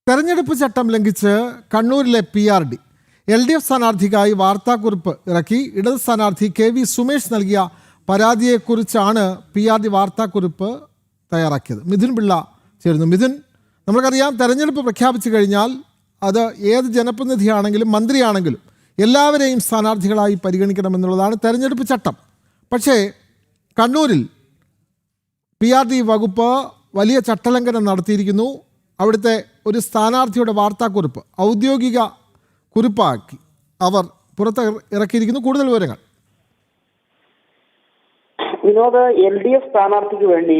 തെരഞ്ഞെടുപ്പ് ചട്ടം ലംഘിച്ച് കണ്ണൂരിലെ PRD LDF സ്ഥാനാർത്ഥിക്കായി വാർത്താക്കുറിപ്പ് ഇറക്കി. ഇടത് സ്ഥാനാർത്ഥി KV സുമേഷ് നൽകിയ പരാതിയെക്കുറിച്ചാണ് PRD വാർത്താക്കുറിപ്പ് തയ്യാറാക്കിയത്. മിഥുൻ പിള്ള ചേരുന്നു. മിഥുൻ, നമുക്കറിയാം തെരഞ്ഞെടുപ്പ് പ്രഖ്യാപിച്ചു കഴിഞ്ഞാൽ അത് ഏത് ജനപ്രതിനിധിയാണെങ്കിലും മന്ത്രിയാണെങ്കിലും എല്ലാവരെയും സ്ഥാനാർത്ഥികളായി പരിഗണിക്കണമെന്നുള്ളതാണ് തെരഞ്ഞെടുപ്പ് ചട്ടം. പക്ഷേ കണ്ണൂരിൽ PRD വകുപ്പ് വലിയ ചട്ടലംഘനം നടത്തിയിരിക്കുന്നു. അവിടുത്തെ ഒരു സ്ഥാനാർത്ഥിയുടെ വാർത്താക്കുറിപ്പ് ഔദ്യോഗിക കുറിപ്പാക്കി അവർ പുറത്ത് ഇറക്കിയിരിക്കുന്നു. കൂടുതൽ വിവരങ്ങൾ വിനോദ്, LDF സ്ഥാനാർത്ഥിക്ക് വേണ്ടി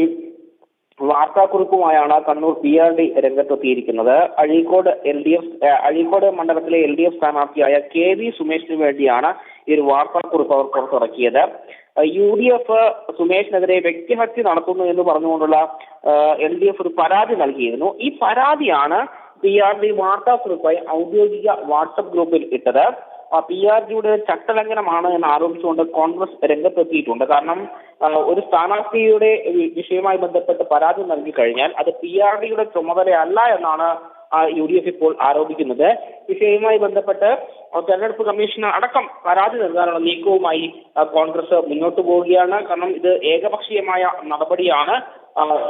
വാർത്താക്കുറിപ്പുമായാണ് കണ്ണൂർ PRD രംഗത്തെത്തിയിരിക്കുന്നത്. അഴീക്കോട് മണ്ഡലത്തിലെ LDF സ്ഥാനാർത്ഥിയായ KV സുമേഷിന് വേണ്ടിയാണ് ഈ ഒരു വാർത്താക്കുറിപ്പ് അവർ പുറത്തിറക്കിയത്. UDF സുമേഷിനെതിരെ വ്യക്തിഹത്യ നടത്തുന്നു എന്ന് പറഞ്ഞുകൊണ്ടുള്ള LDF ഒരു പരാതി നൽകിയിരുന്നു. ഈ പരാതിയാണ് PRD വാർത്താക്കുറിപ്പായി ഔദ്യോഗിക വാട്സപ്പ് ഗ്രൂപ്പിൽ ഇട്ടത്. PRDയുടെ ചട്ടലംഘനമാണ് എന്ന് ആരോപിച്ചുകൊണ്ട് കോൺഗ്രസ് രംഗത്തെത്തിയിട്ടുണ്ട്. കാരണം ഒരു സ്ഥാനാർത്ഥിയുടെ വിഷയവുമായി ബന്ധപ്പെട്ട് പരാതി നൽകി കഴിഞ്ഞാൽ അത് PRDയുടെ ചുമതലയല്ല എന്നാണ് UDF ഇപ്പോൾ ആരോപിക്കുന്നത്. വിഷയവുമായി ബന്ധപ്പെട്ട് തെരഞ്ഞെടുപ്പ് കമ്മീഷന് അടക്കം പരാതി നൽകാനുള്ള നീക്കവുമായി കോൺഗ്രസ് മുന്നോട്ട് പോവുകയാണ്. കാരണം ഇത് ഏകപക്ഷീയമായ നടപടിയാണ്.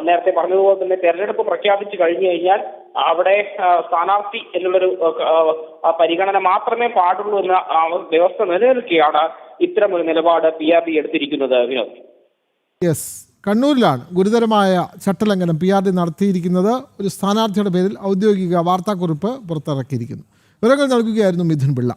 നേരത്തെ പറഞ്ഞതുപോലെ തന്നെ തെരഞ്ഞെടുപ്പ് പ്രഖ്യാപിച്ചു കഴിഞ്ഞു കഴിഞ്ഞാൽ അവിടെ സ്ഥാനാർത്ഥി എന്നുള്ളൊരു പരിഗണന മാത്രമേ പാടുള്ളൂ എന്ന വ്യവസ്ഥ നിലനിൽക്കുകയാണ് ഇത്തരമൊരു നിലപാട് PRD എടുത്തിരിക്കുന്നത്. വിനോദ്, യെസ്, കണ്ണൂരിലാണ് ഗുരുതരമായ ചട്ടലംഘനം PRD നടത്തിയിരിക്കുന്നത്. ഒരു സ്ഥാനാർത്ഥിയുടെ പേരിൽ ഔദ്യോഗിക വാർത്താക്കുറിപ്പ് പുറത്തിറക്കിയിരിക്കുന്നു. വിവരങ്ങൾ നൽകുകയായിരുന്നു മിഥുൻ പിള്ള.